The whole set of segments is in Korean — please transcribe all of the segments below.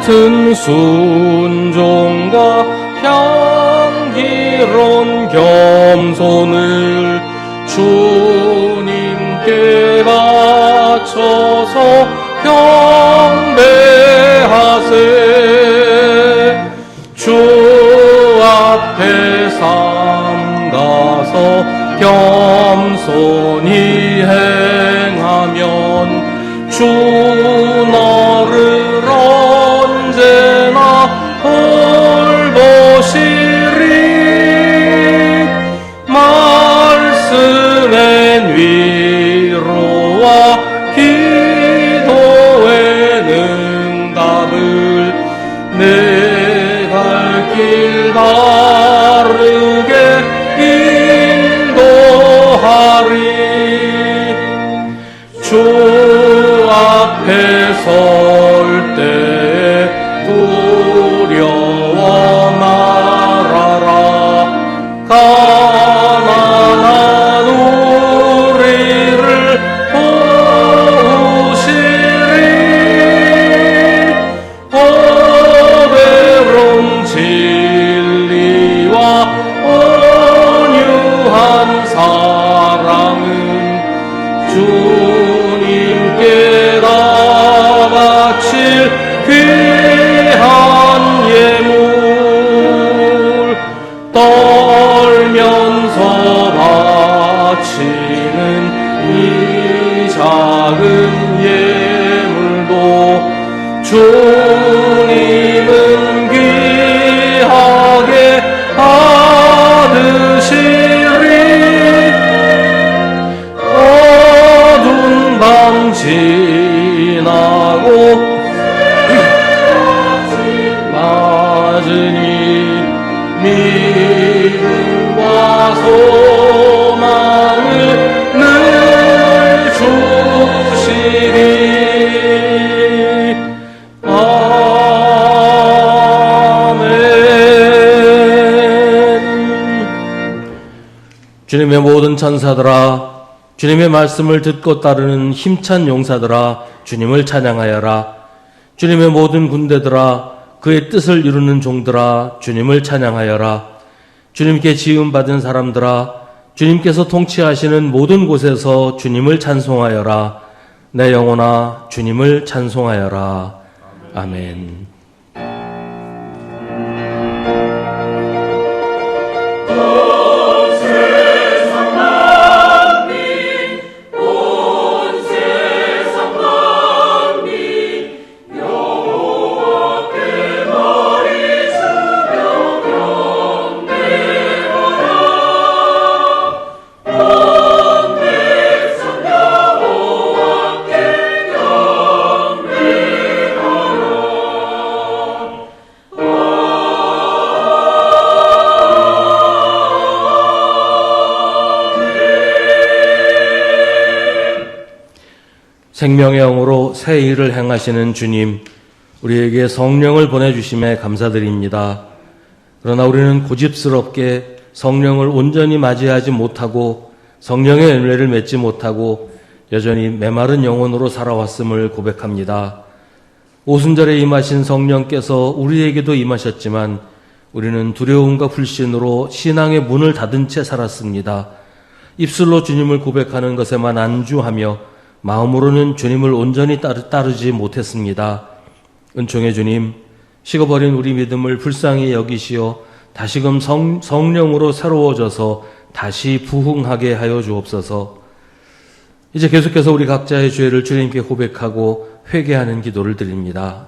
같은 순종과 향기로운 겸손을 주님께 바쳐서 경배하세. 주 앞에 삼가서 겸손히 행하면 주 너를 언제나 돌보시리. 말씀엔 위로와 기도엔 응답을 내 갈 길 바르게 인도하리. 주 앞에 설 때에 두려워 말아라. 가난한 우리를 도우시리. 어배로운 진리와 온유한 사랑은 주님께 다 바칠 귀한 예물. 떨면서 바치는 이 작은 예물도 주님은 귀하게 받으시리. 어두운 밤 지나고 맞으니 믿음과 소망을 늘 주시리. 주님의 모든 천사들아, 주님의 말씀을 듣고 따르는 힘찬 용사들아, 주님을 찬양하여라. 주님의 모든 군대들아, 그의 뜻을 이루는 종들아, 주님을 찬양하여라. 주님께 지음받은 사람들아, 주님께서 통치하시는 모든 곳에서 주님을 찬송하여라. 내 영혼아, 주님을 찬송하여라. 아멘. 생명의 영으로 새 일을 행하시는 주님, 우리에게 성령을 보내주심에 감사드립니다. 그러나 우리는 고집스럽게 성령을 온전히 맞이하지 못하고 성령의 은혜를 맺지 못하고 여전히 메마른 영혼으로 살아왔음을 고백합니다. 오순절에 임하신 성령께서 우리에게도 임하셨지만 우리는 두려움과 불신으로 신앙의 문을 닫은 채 살았습니다. 입술로 주님을 고백하는 것에만 안주하며 마음으로는 주님을 온전히 따르지 못했습니다. 은총의 주님, 식어버린 우리 믿음을 불쌍히 여기시어 다시금 성령으로 새로워져서 다시 부흥하게 하여 주옵소서. 이제 계속해서 우리 각자의 죄를 주님께 고백하고 회개하는 기도를 드립니다.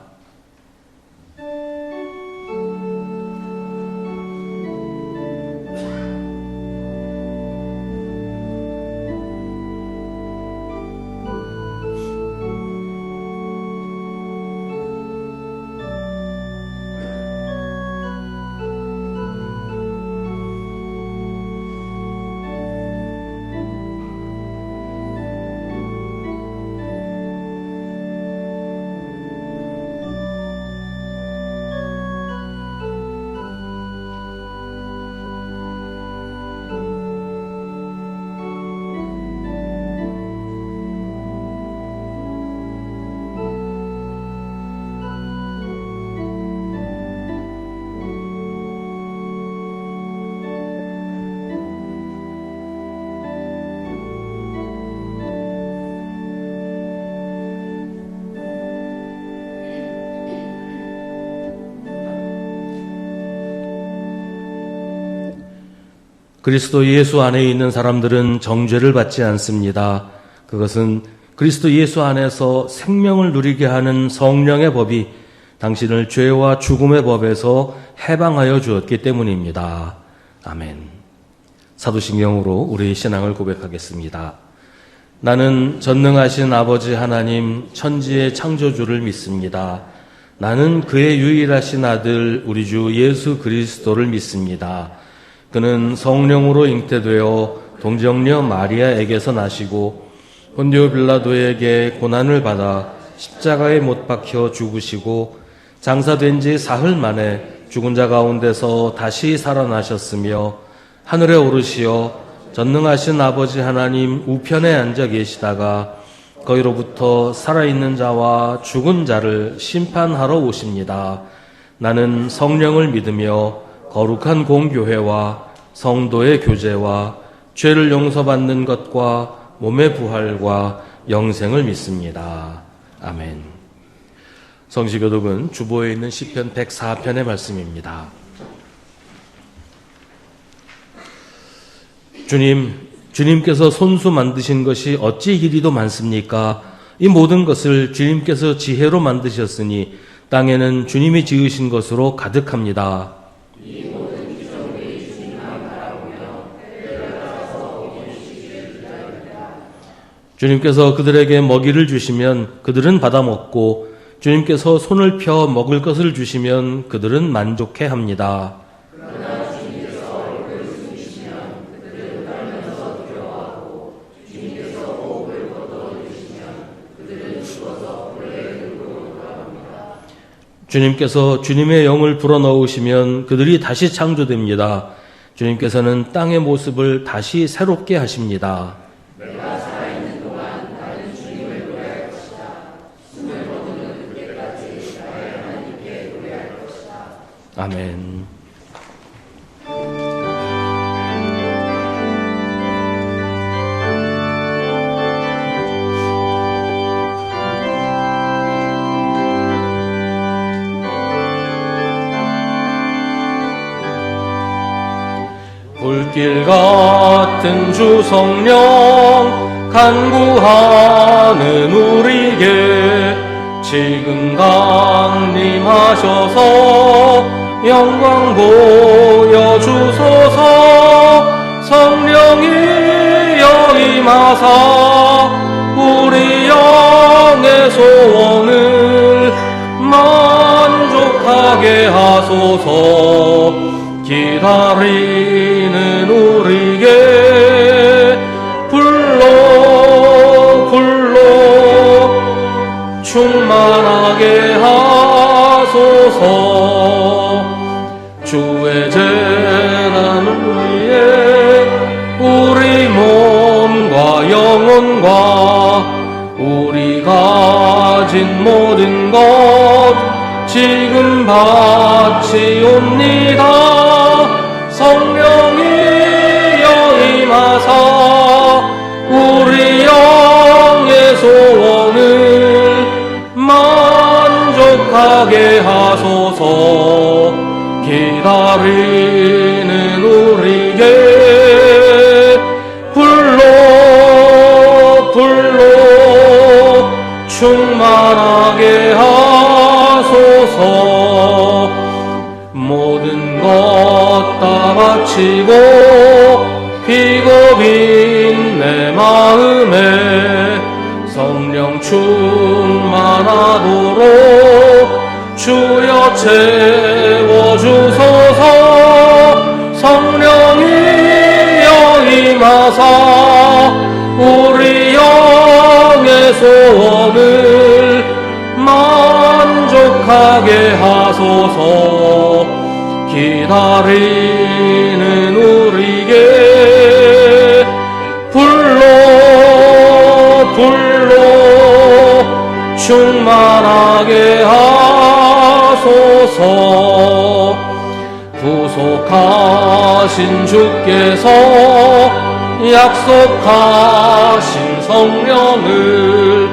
그리스도 예수 안에 있는 사람들은 정죄를 받지 않습니다. 그것은 그리스도 예수 안에서 생명을 누리게 하는 성령의 법이 당신을 죄와 죽음의 법에서 해방하여 주었기 때문입니다. 아멘. 사도신경으로 우리의 신앙을 고백하겠습니다. 나는 전능하신 아버지 하나님 천지의 창조주를 믿습니다. 나는 그의 유일하신 아들 우리 주 예수 그리스도를 믿습니다. 그는 성령으로 잉태되어 동정녀 마리아에게서 나시고 본디오 빌라도에게 고난을 받아 십자가에 못 박혀 죽으시고 장사된 지 사흘 만에 죽은 자 가운데서 다시 살아나셨으며 하늘에 오르시어 전능하신 아버지 하나님 우편에 앉아 계시다가 거기로부터 살아있는 자와 죽은 자를 심판하러 오십니다. 나는 성령을 믿으며 거룩한 공교회와 성도의 교제와 죄를 용서받는 것과 몸의 부활과 영생을 믿습니다. 아멘. 성시교독은 주보에 있는 시편 104편의 말씀입니다. 주님께서 손수 만드신 것이 어찌 이리도 많습니까? 이 모든 것을 주님께서 지혜로 만드셨으니 땅에는 주님이 지으신 것으로 가득합니다. 주님께서 그들에게 먹이를 주시면 그들은 받아 먹고 주님께서 손을 펴 먹을 것을 주시면 그들은 만족해합니다. 주님께서 주님의 영을 불어넣으시면 그들이 다시 창조됩니다. 주님께서는 땅의 모습을 다시 새롭게 하십니다. 내가 살아있는 동안 나는 주님을 노래할 것이다. 숨을 거두는 그때까지 나의 하나님께 노래할 것이다. 아멘. 불길 같은 주 성령 간구하는 우리에게 지금 강림하셔서 영광 보여주소서. 성령이 여임하사 우리 영의 소원을 만족하게 하소서. 기다리는 우리에게 불러 충만하게 하소서. 주의 재단 위에 우리 몸과 영혼과 우리 가진 모든 것 지금 바치옵니다. 성령이 여임하사 우리 영의 소원을 만족하게 하소서. 기다리는 우리에게 불러 충만하게 하소서. 모든 것 다 바치고 비겁인 내 마음에 성령 충만하도록 주여 채워주소서. 성령이 여임하사 우리 영의 소원을 만족하게 하소서. 기다리는 우리에게 불러 충만하게 하소서. 구속하신 주께서 약속하신 성령을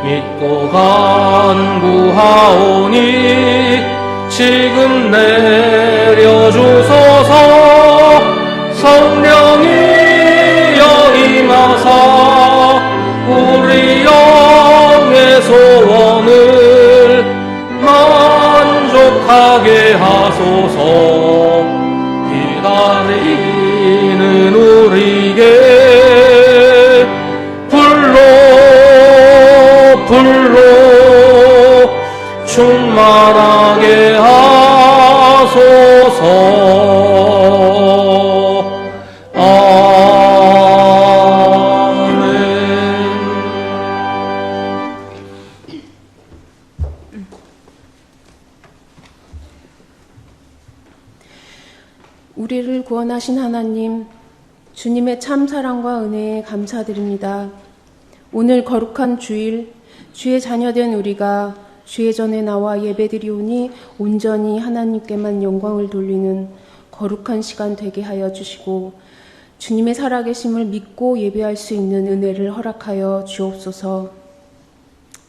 믿고 간구하오니 지금 내려주소서. 성령이 여임하사 우리 영의 소원을 만족하게 하소서. 기다리는 우리에게 불로 충만하게 하소서. 아멘. 우리를 구원하신 하나님, 주님의 참 사랑과 은혜에 감사드립니다. 오늘 거룩한 주일, 주의 자녀된 우리가 주의 전에 나와 예배드리오니 온전히 하나님께만 영광을 돌리는 거룩한 시간 되게 하여 주시고, 주님의 살아계심을 믿고 예배할 수 있는 은혜를 허락하여 주옵소서.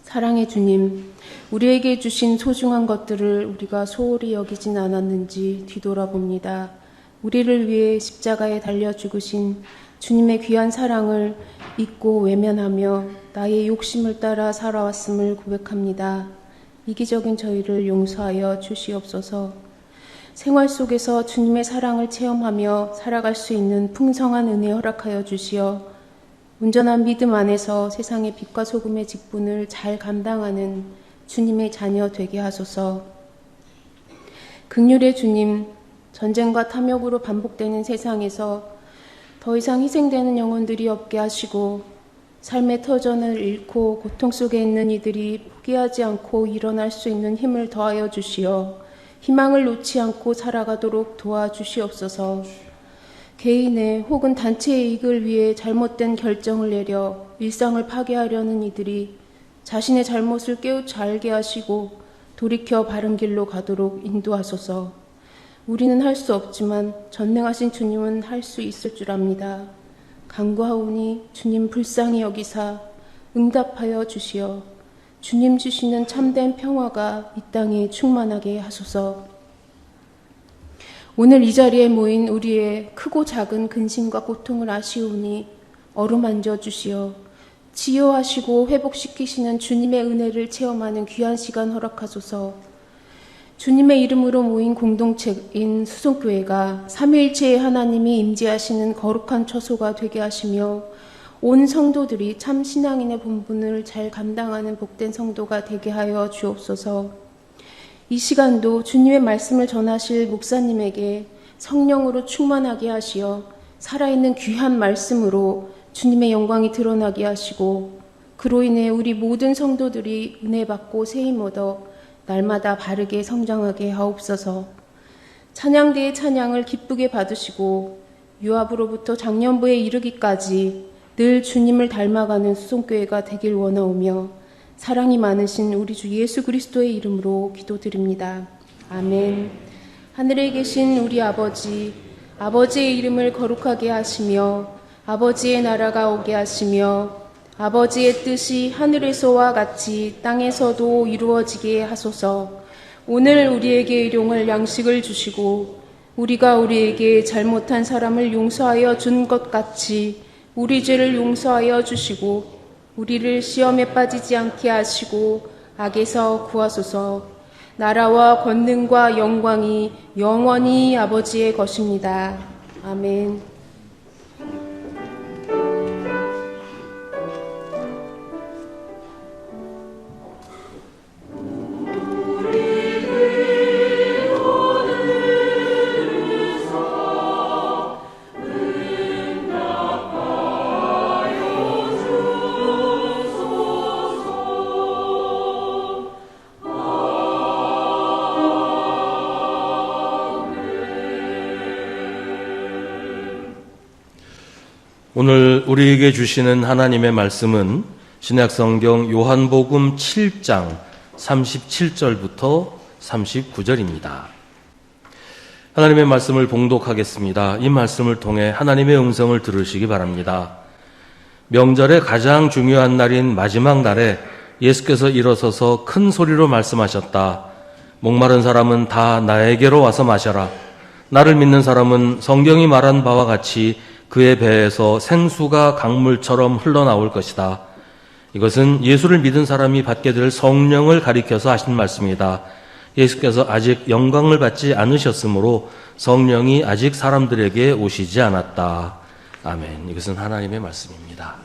사랑의 주님, 우리에게 주신 소중한 것들을 우리가 소홀히 여기진 않았는지 뒤돌아봅니다. 우리를 위해 십자가에 달려 죽으신 주님의 귀한 사랑을 잊고 외면하며 나의 욕심을 따라 살아왔음을 고백합니다. 이기적인 저희를 용서하여 주시옵소서. 생활 속에서 주님의 사랑을 체험하며 살아갈 수 있는 풍성한 은혜 허락하여 주시어 온전한 믿음 안에서 세상의 빛과 소금의 직분을 잘 감당하는 주님의 자녀 되게 하소서. 긍휼의 주님, 전쟁과 탐욕으로 반복되는 세상에서 더 이상 희생되는 영혼들이 없게 하시고 삶의 터전을 잃고 고통 속에 있는 이들이 포기하지 않고 일어날 수 있는 힘을 더하여 주시어 희망을 놓지 않고 살아가도록 도와주시옵소서. 개인의 혹은 단체의 이익을 위해 잘못된 결정을 내려 일상을 파괴하려는 이들이 자신의 잘못을 깨우쳐 알게 하시고 돌이켜 바른 길로 가도록 인도하소서. 우리는 할 수 없지만 전능하신 주님은 할 수 있을 줄 압니다. 간구하오니 주님 불쌍히 여기사 응답하여 주시어 주님 주시는 참된 평화가 이 땅에 충만하게 하소서. 오늘 이 자리에 모인 우리의 크고 작은 근심과 고통을 아시오니 어루만져 주시어 치유하시고 회복시키시는 주님의 은혜를 체험하는 귀한 시간 허락하소서. 주님의 이름으로 모인 공동체인 수송교회가 삼위일체의 하나님이 임재하시는 거룩한 처소가 되게 하시며 온 성도들이 참 신앙인의 본분을 잘 감당하는 복된 성도가 되게 하여 주옵소서. 이 시간도 주님의 말씀을 전하실 목사님에게 성령으로 충만하게 하시어 살아있는 귀한 말씀으로 주님의 영광이 드러나게 하시고 그로 인해 우리 모든 성도들이 은혜 받고 세임 얻어 날마다 바르게 성장하게 하옵소서. 찬양대의 찬양을 기쁘게 받으시고 유압으로부터 장년부에 이르기까지 늘 주님을 닮아가는 수송교회가 되길 원하오며 사랑이 많으신 우리 주 예수 그리스도의 이름으로 기도드립니다. 아멘. 하늘에 계신 우리 아버지, 아버지의 이름을 거룩하게 하시며 아버지의 나라가 오게 하시며 아버지의 뜻이 하늘에서와 같이 땅에서도 이루어지게 하소서. 오늘 우리에게 일용할 양식을 주시고 우리가 우리에게 잘못한 사람을 용서하여 준 것 같이 우리 죄를 용서하여 주시고 우리를 시험에 빠지지 않게 하시고 악에서 구하소서. 나라와 권능과 영광이 영원히 아버지의 것입니다. 아멘. 오늘 우리에게 주시는 하나님의 말씀은 신약성경 요한복음 7장 37절부터 39절입니다. 하나님의 말씀을 봉독하겠습니다. 이 말씀을 통해 하나님의 음성을 들으시기 바랍니다. 명절의 가장 중요한 날인 마지막 날에 예수께서 일어서서 큰 소리로 말씀하셨다. 목마른 사람은 다 나에게로 와서 마셔라. 나를 믿는 사람은 성경이 말한 바와 같이 그의 배에서 생수가 강물처럼 흘러나올 것이다. 이것은 예수를 믿은 사람이 받게 될 성령을 가리켜서 하신 말씀이다. 예수께서 아직 영광을 받지 않으셨으므로 성령이 아직 사람들에게 오시지 않았다. 아멘. 이것은 하나님의 말씀입니다.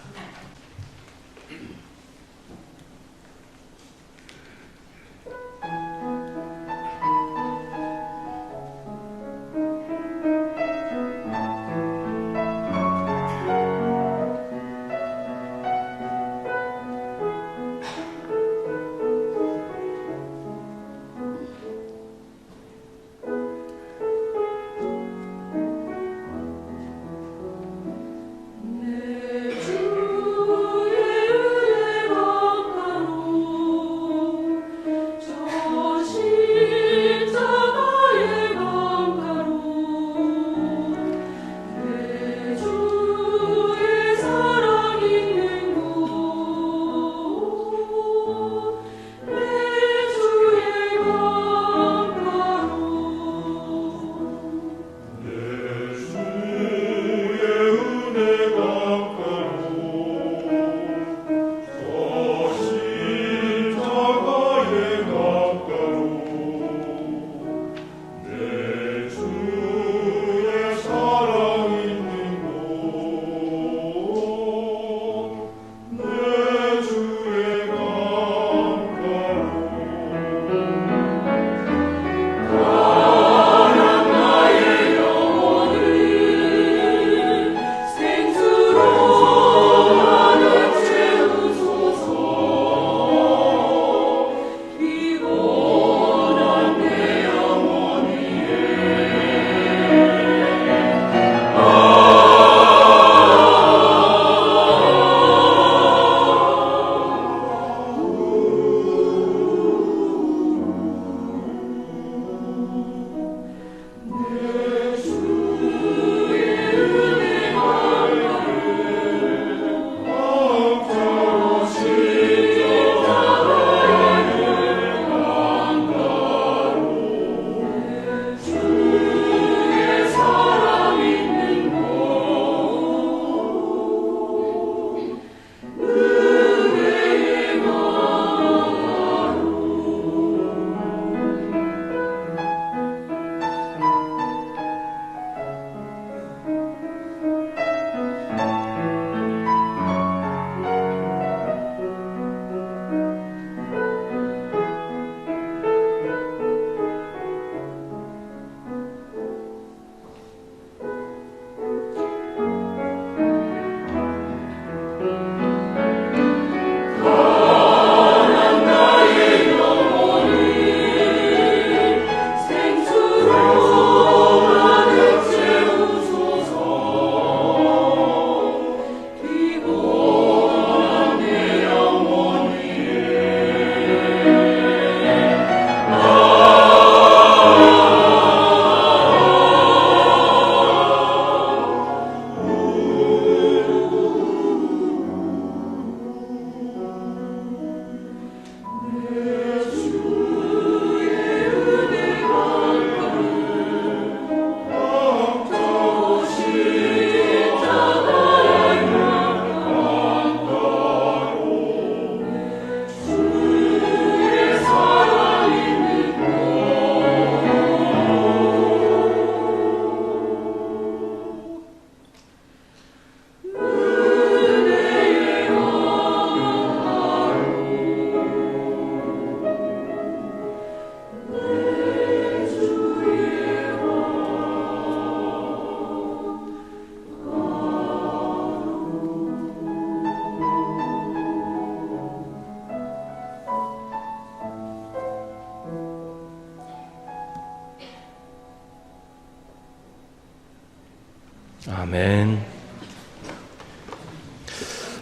아멘.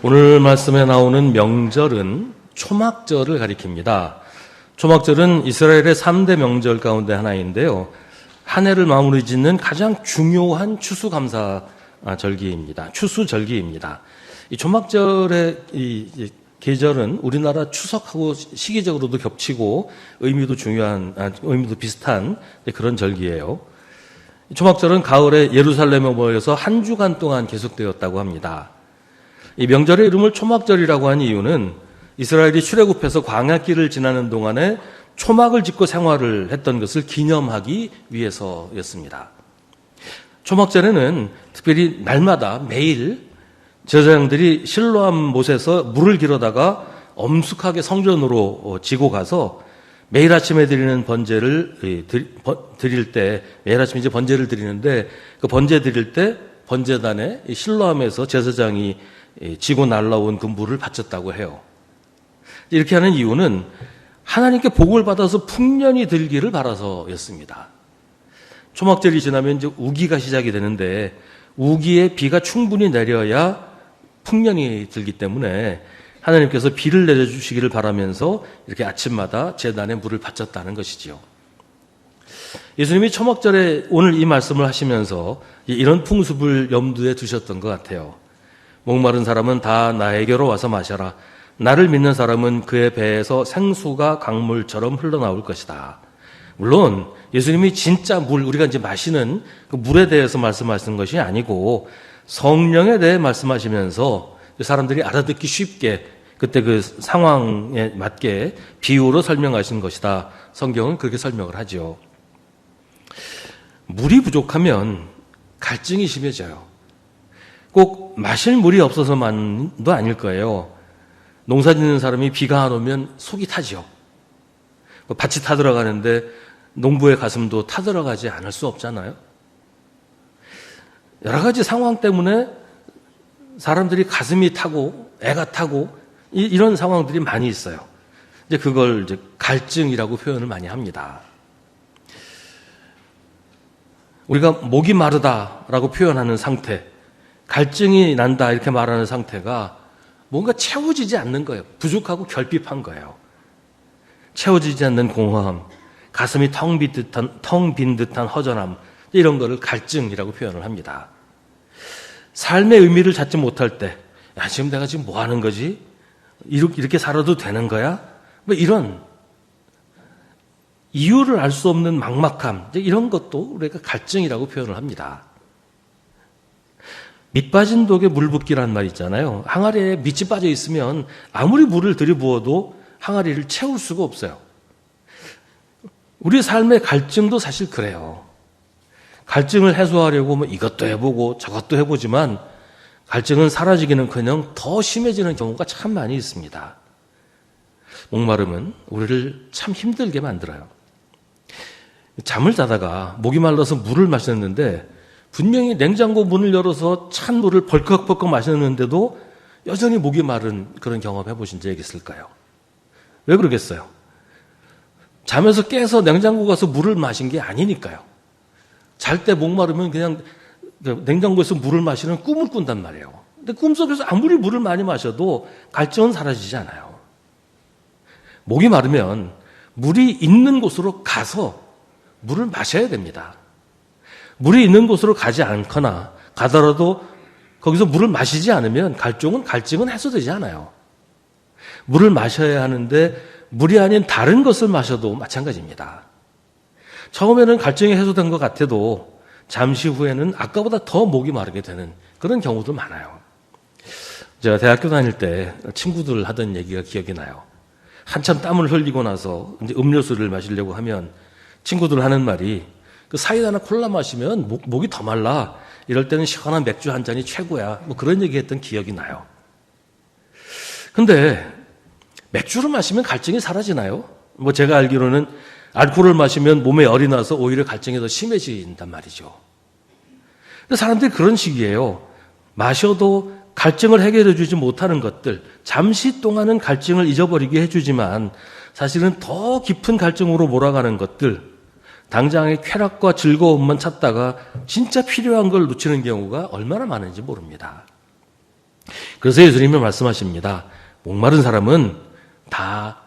오늘 말씀에 나오는 명절은 초막절을 가리킵니다. 초막절은 이스라엘의 3대 명절 가운데 하나인데요. 한 해를 마무리 짓는 가장 중요한 추수감사 절기입니다. 추수절기입니다. 이 초막절의 이 계절은 우리나라 추석하고 시기적으로도 겹치고 의미도 비슷한 그런 절기예요. 초막절은 가을에 예루살렘에 모여서 한 주간 동안 계속되었다고 합니다. 이 명절의 이름을 초막절이라고 한 이유는 이스라엘이 출애굽해서 광야길을 지나는 동안에 초막을 짓고 생활을 했던 것을 기념하기 위해서였습니다. 초막절에는 특별히 날마다 매일 제사장들이 실로암 못에서 물을 길어다가 엄숙하게 성전으로 지고 가서 매일 아침에 드리는 번제를 드릴 때, 매일 아침에 이제 번제를 드리는데 그 번제 드릴 때 번제단에 실로암에서 제사장이 지고 날라온 그 물을 바쳤다고 해요. 이렇게 하는 이유는 하나님께 복을 받아서 풍년이 들기를 바라서였습니다. 초막절이 지나면 이제 우기가 시작이 되는데 우기에 비가 충분히 내려야 풍년이 들기 때문에 하나님께서 비를 내려주시기를 바라면서 이렇게 아침마다 제단에 물을 바쳤다는 것이지요. 예수님이 초막절에 오늘 이 말씀을 하시면서 이런 풍습을 염두에 두셨던 것 같아요. 목마른 사람은 다 나에게로 와서 마셔라. 나를 믿는 사람은 그의 배에서 생수가 강물처럼 흘러나올 것이다. 물론 예수님이 진짜 물, 우리가 이제 마시는 그 물에 대해서 말씀하시는 것이 아니고 성령에 대해 말씀하시면서 사람들이 알아듣기 쉽게 그때 그 상황에 맞게 비유로 설명하신 것이다. 성경은 그렇게 설명을 하죠. 물이 부족하면 갈증이 심해져요. 꼭 마실 물이 없어서만도 아닐 거예요. 농사 짓는 사람이 비가 안 오면 속이 타죠. 밭이 타들어가는데 농부의 가슴도 타들어가지 않을 수 없잖아요. 여러 가지 상황 때문에 사람들이 가슴이 타고 애가 타고 이런 상황들이 많이 있어요. 이제 그걸 이제 갈증이라고 표현을 많이 합니다. 우리가 목이 마르다라고 표현하는 상태, 갈증이 난다 이렇게 말하는 상태가 뭔가 채워지지 않는 거예요. 부족하고 결핍한 거예요. 채워지지 않는 공허함, 가슴이 텅 빈 듯한 허전함, 이런 거를 갈증이라고 표현을 합니다. 삶의 의미를 찾지 못할 때, 야, 지금 내가 지금 뭐 하는 거지? 이렇게 살아도 되는 거야? 뭐 이런 이유를 알 수 없는 막막함, 이런 것도 우리가 갈증이라고 표현을 합니다. 밑 빠진 독에 물 붓기라는 말 있잖아요. 항아리에 밑이 빠져 있으면 아무리 물을 들이부어도 항아리를 채울 수가 없어요. 우리 삶의 갈증도 사실 그래요. 갈증을 해소하려고 뭐 이것도 해보고 저것도 해보지만 갈증은 사라지기는커녕 더 심해지는 경우가 참 많이 있습니다. 목마름은 우리를 참 힘들게 만들어요. 잠을 자다가 목이 말라서 물을 마셨는데 분명히 냉장고 문을 열어서 찬 물을 벌컥벌컥 마셨는데도 여전히 목이 마른 그런 경험 해보신 적 있을까요? 왜 그러겠어요? 잠에서 깨서 냉장고 가서 물을 마신 게 아니니까요. 잘 때 목마르면 그냥 냉장고에서 물을 마시는 꿈을 꾼단 말이에요. 근데 꿈속에서 아무리 물을 많이 마셔도 갈증은 사라지지 않아요. 목이 마르면 물이 있는 곳으로 가서 물을 마셔야 됩니다. 물이 있는 곳으로 가지 않거나 가더라도 거기서 물을 마시지 않으면 갈증은 해소되지 않아요. 물을 마셔야 하는데 물이 아닌 다른 것을 마셔도 마찬가지입니다. 처음에는 갈증이 해소된 것 같아도 잠시 후에는 아까보다 더 목이 마르게 되는 그런 경우도 많아요. 제가 대학교 다닐 때 친구들 하던 얘기가 기억이 나요. 한참 땀을 흘리고 나서 이제 음료수를 마시려고 하면 친구들 하는 말이 그 사이다나 콜라 마시면 목이 더 말라. 이럴 때는 시원한 맥주 한 잔이 최고야. 뭐 그런 얘기 했던 기억이 나요. 근데 맥주를 마시면 갈증이 사라지나요? 뭐 제가 알기로는 알코올을 마시면 몸에 열이 나서 오히려 갈증이 더 심해진단 말이죠. 근데 사람들이 그런 식이에요. 마셔도 갈증을 해결해 주지 못하는 것들, 잠시 동안은 갈증을 잊어버리게 해주지만 사실은 더 깊은 갈증으로 몰아가는 것들, 당장의 쾌락과 즐거움만 찾다가 진짜 필요한 걸 놓치는 경우가 얼마나 많은지 모릅니다. 그래서 예수님이 말씀하십니다. 목마른 사람은 다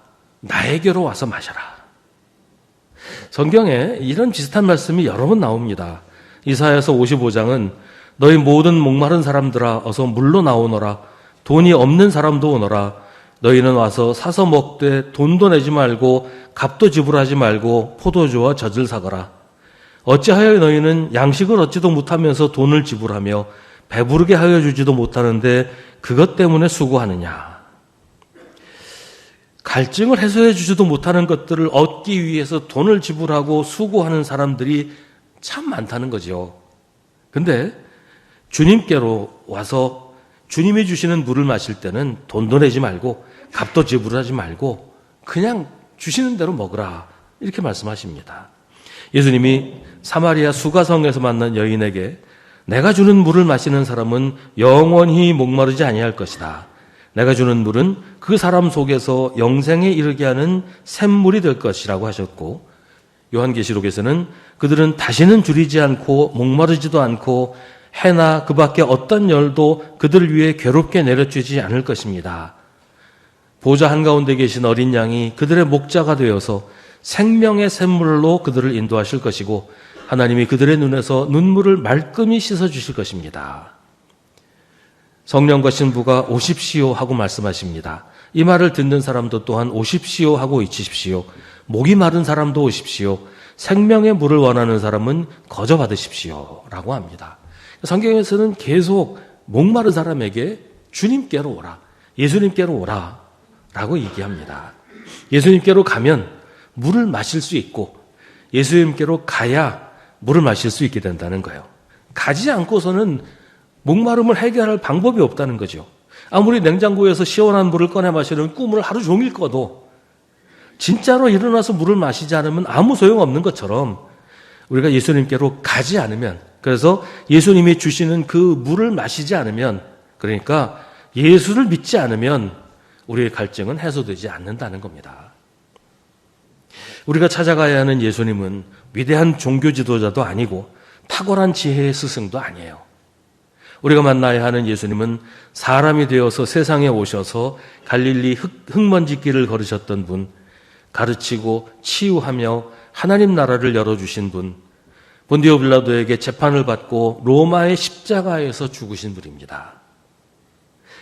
나에게로 와서 마셔라. 성경에 이런 비슷한 말씀이 여러 번 나옵니다. 이사야서 55장은 너희 모든 목마른 사람들아 어서 물로 나오너라. 돈이 없는 사람도 오너라. 너희는 와서 사서 먹되 돈도 내지 말고 값도 지불하지 말고 포도주와 젖을 사거라. 어찌하여 너희는 양식을 얻지도 못하면서 돈을 지불하며 배부르게 하여 주지도 못하는데 그것 때문에 수고하느냐. 갈증을 해소해 주지도 못하는 것들을 얻기 위해서 돈을 지불하고 수고하는 사람들이 참 많다는 거죠. 근데 주님께로 와서 주님이 주시는 물을 마실 때는 돈도 내지 말고 값도 지불하지 말고 그냥 주시는 대로 먹으라, 이렇게 말씀하십니다. 예수님이 사마리아 수가성에서 만난 여인에게 내가 주는 물을 마시는 사람은 영원히 목마르지 아니할 것이다. 내가 주는 물은 그 사람 속에서 영생에 이르게 하는 샘물이 될 것이라고 하셨고, 요한계시록에서는 그들은 다시는 줄이지 않고 목마르지도 않고 해나 그 밖에 어떤 열도 그들을 위해 괴롭게 내려주지 않을 것입니다. 보좌 한가운데 계신 어린 양이 그들의 목자가 되어서 생명의 샘물로 그들을 인도하실 것이고 하나님이 그들의 눈에서 눈물을 말끔히 씻어주실 것입니다. 성령과 신부가 오십시오 하고 말씀하십니다. 이 말을 듣는 사람도 또한 오십시오 하고 외치십시오. 목이 마른 사람도 오십시오. 생명의 물을 원하는 사람은 거저 받으십시오 라고 합니다. 성경에서는 계속 목마른 사람에게 주님께로 오라, 예수님께로 오라 라고 얘기합니다. 예수님께로 가면 물을 마실 수 있고 예수님께로 가야 물을 마실 수 있게 된다는 거예요. 가지 않고서는 목마름을 해결할 방법이 없다는 거죠. 아무리 냉장고에서 시원한 물을 꺼내 마시는 꿈을 하루 종일 꿔도 진짜로 일어나서 물을 마시지 않으면 아무 소용없는 것처럼 우리가 예수님께로 가지 않으면, 그래서 예수님이 주시는 그 물을 마시지 않으면, 그러니까 예수를 믿지 않으면 우리의 갈증은 해소되지 않는다는 겁니다. 우리가 찾아가야 하는 예수님은 위대한 종교 지도자도 아니고 탁월한 지혜의 스승도 아니에요. 우리가 만나야 하는 예수님은 사람이 되어서 세상에 오셔서 갈릴리 흙먼지 길을 걸으셨던 분, 가르치고 치유하며 하나님 나라를 열어주신 분, 본디오 빌라도에게 재판을 받고 로마의 십자가에서 죽으신 분입니다.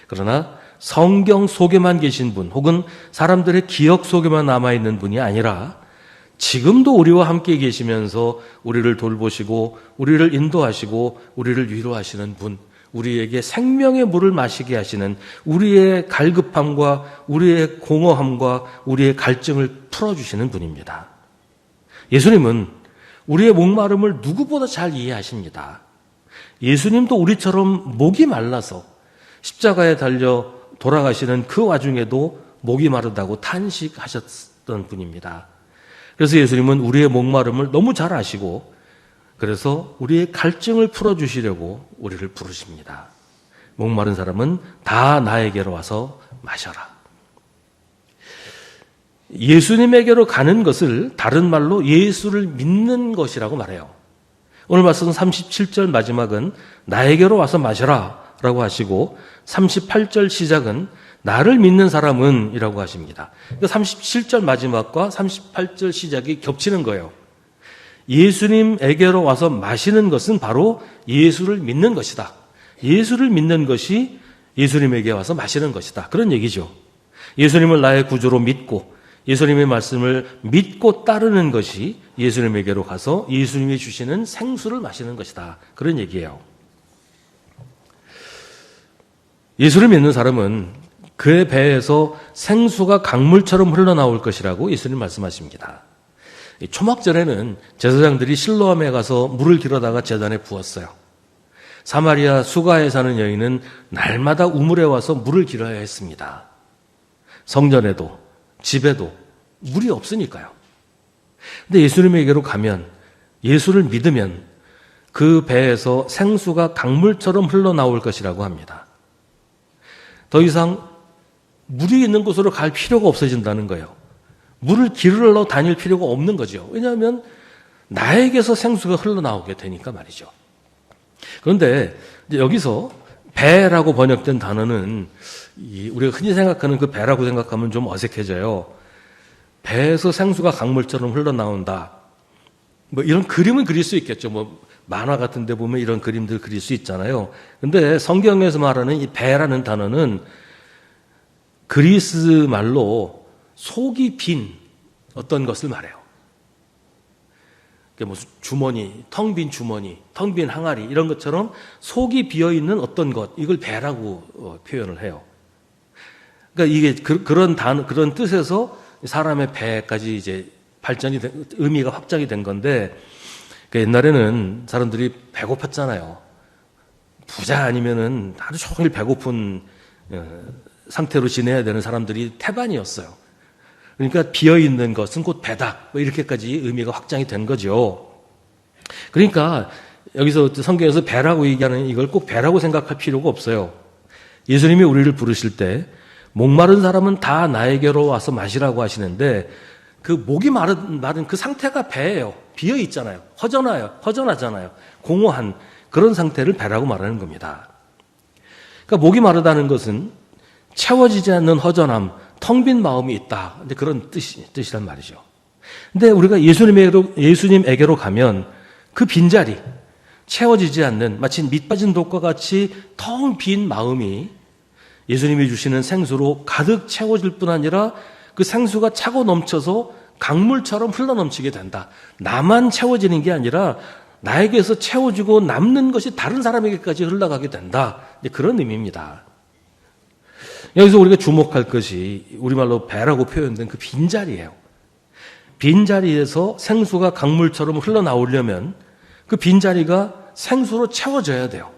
그러나 성경 속에만 계신 분, 혹은 사람들의 기억 속에만 남아있는 분이 아니라 지금도 우리와 함께 계시면서 우리를 돌보시고 우리를 인도하시고 우리를 위로하시는 분, 우리에게 생명의 물을 마시게 하시는, 우리의 갈급함과 우리의 공허함과 우리의 갈증을 풀어주시는 분입니다. 예수님은 우리의 목마름을 누구보다 잘 이해하십니다. 예수님도 우리처럼 목이 말라서 십자가에 달려 돌아가시는 그 와중에도 목이 마르다고 탄식하셨던 분입니다. 그래서 예수님은 우리의 목마름을 너무 잘 아시고, 그래서 우리의 갈증을 풀어주시려고 우리를 부르십니다. 목마른 사람은 다 나에게로 와서 마셔라. 예수님에게로 가는 것을 다른 말로 예수를 믿는 것이라고 말해요. 오늘 말씀 37절 마지막은 나에게로 와서 마셔라 라고 하시고 38절 시작은 나를 믿는 사람은 이라고 하십니다. 37절 마지막과 38절 시작이 겹치는 거예요. 예수님에게로 와서 마시는 것은 바로 예수를 믿는 것이다. 예수를 믿는 것이 예수님에게 와서 마시는 것이다. 그런 얘기죠. 예수님을 나의 구주로 믿고 예수님의 말씀을 믿고 따르는 것이 예수님에게로 가서 예수님이 주시는 생수를 마시는 것이다. 그런 얘기예요. 예수를 믿는 사람은 그의 배에서 생수가 강물처럼 흘러나올 것이라고 예수님 말씀하십니다. 초막절에는 제사장들이 실로암에 가서 물을 길어다가 제단에 부었어요. 사마리아 수가에 사는 여인은 날마다 우물에 와서 물을 길어야 했습니다. 성전에도 집에도 물이 없으니까요. 근데 예수님에게로 가면, 예수를 믿으면 그 배에서 생수가 강물처럼 흘러나올 것이라고 합니다. 더 이상 물이 있는 곳으로 갈 필요가 없어진다는 거예요. 물을 길러 다닐 필요가 없는 거죠. 왜냐하면 나에게서 생수가 흘러나오게 되니까 말이죠. 그런데 이제 여기서 배라고 번역된 단어는 우리가 흔히 생각하는 그 배라고 생각하면 좀 어색해져요. 배에서 생수가 강물처럼 흘러나온다. 뭐 이런 그림은 그릴 수 있겠죠. 뭐 만화 같은 데 보면 이런 그림들 그릴 수 있잖아요. 근데 성경에서 말하는 이 배라는 단어는 그리스 말로 속이 빈 어떤 것을 말해요. 무슨 주머니, 텅 빈 주머니, 텅 빈 항아리 이런 것처럼 속이 비어있는 어떤 것, 이걸 배라고 표현을 해요. 그러니까 이게 그런 뜻에서 사람의 배까지 이제 의미가 확장이 된 건데, 그러니까 옛날에는 사람들이 배고팠잖아요. 부자 아니면은 하루 종일 배고픈 상태로 지내야 되는 사람들이 태반이었어요. 그러니까 비어있는 것은 곧 배다. 뭐 이렇게까지 의미가 확장이 된 거죠. 그러니까 여기서 성경에서 배라고 얘기하는 이걸 꼭 배라고 생각할 필요가 없어요. 예수님이 우리를 부르실 때 목마른 사람은 다 나에게로 와서 마시라고 하시는데 그 목이 마른 그 상태가 배예요. 비어 있잖아요. 허전하잖아요. 공허한 그런 상태를 배라고 말하는 겁니다. 그러니까 목이 마르다는 것은 채워지지 않는 허전함, 텅 빈 마음이 있다. 근데 그런 뜻이란 말이죠. 근데 우리가 예수님에게로 가면 그 빈자리, 채워지지 않는 마치 밑 빠진 독과 같이 텅 빈 마음이 예수님이 주시는 생수로 가득 채워질 뿐 아니라 그 생수가 차고 넘쳐서 강물처럼 흘러넘치게 된다. 나만 채워지는 게 아니라 나에게서 채워지고 남는 것이 다른 사람에게까지 흘러가게 된다. 그런 의미입니다. 여기서 우리가 주목할 것이 우리말로 배라고 표현된 그 빈자리예요. 빈자리에서 생수가 강물처럼 흘러나오려면 그 빈자리가 생수로 채워져야 돼요.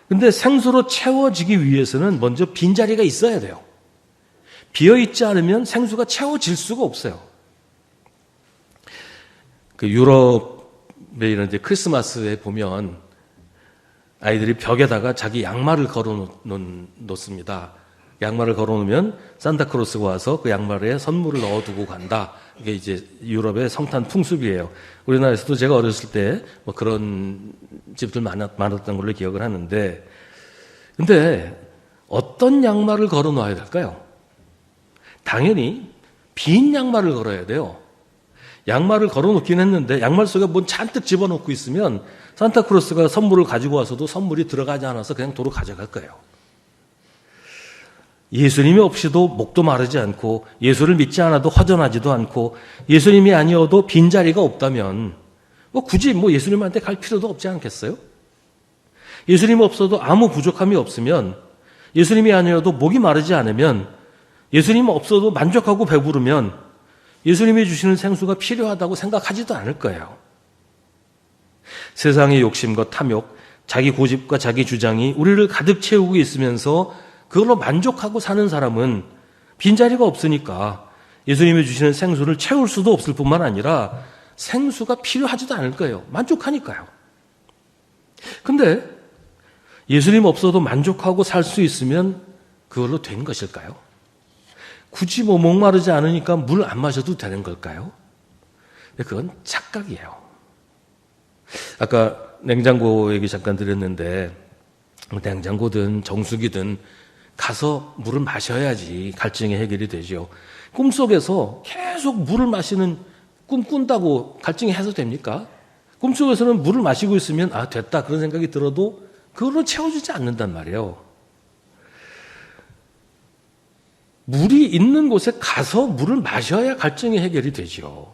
근데 생수로 채워지기 위해서는 먼저 빈자리가 있어야 돼요. 비어있지 않으면 생수가 채워질 수가 없어요. 그 유럽의 이런 이제 크리스마스에 보면 아이들이 벽에다가 자기 양말을 걸어 놓습니다. 양말을 걸어 놓으면 산타크로스가 와서 그 양말에 선물을 넣어두고 간다. 이게 이제 유럽의 성탄 풍습이에요. 우리나라에서도 제가 어렸을 때 뭐 그런 집들 많았던 걸로 기억을 하는데, 근데 어떤 양말을 걸어 놔야 될까요? 당연히 빈 양말을 걸어야 돼요. 양말을 걸어 놓긴 했는데 양말 속에 뭔 잔뜩 집어넣고 있으면 산타크로스가 선물을 가지고 와서도 선물이 들어가지 않아서 그냥 도로 가져갈 거예요. 예수님이 없이도 목도 마르지 않고 예수를 믿지 않아도 허전하지도 않고 예수님이 아니어도 빈자리가 없다면 굳이 예수님한테 갈 필요도 없지 않겠어요? 예수님 없어도 아무 부족함이 없으면, 예수님이 아니어도 목이 마르지 않으면, 예수님 없어도 만족하고 배부르면 예수님이 주시는 생수가 필요하다고 생각하지도 않을 거예요. 세상의 욕심과 탐욕, 자기 고집과 자기 주장이 우리를 가득 채우고 있으면서 그걸로 만족하고 사는 사람은 빈자리가 없으니까 예수님이 주시는 생수를 채울 수도 없을 뿐만 아니라 생수가 필요하지도 않을 거예요. 만족하니까요. 근데 예수님 없어도 만족하고 살 수 있으면 그걸로 된 것일까요? 굳이 목마르지 않으니까 물 안 마셔도 되는 걸까요? 그건 착각이에요. 아까 냉장고 얘기 잠깐 드렸는데, 냉장고든 정수기든 가서 물을 마셔야지 갈증이 해결이 되죠. 꿈속에서 계속 물을 마시는 꿈 꾼다고 갈증이 해소됩니까? 꿈속에서는 물을 마시고 있으면 됐다 그런 생각이 들어도 그걸로 채워지지 않는단 말이에요. 물이 있는 곳에 가서 물을 마셔야 갈증이 해결이 되죠.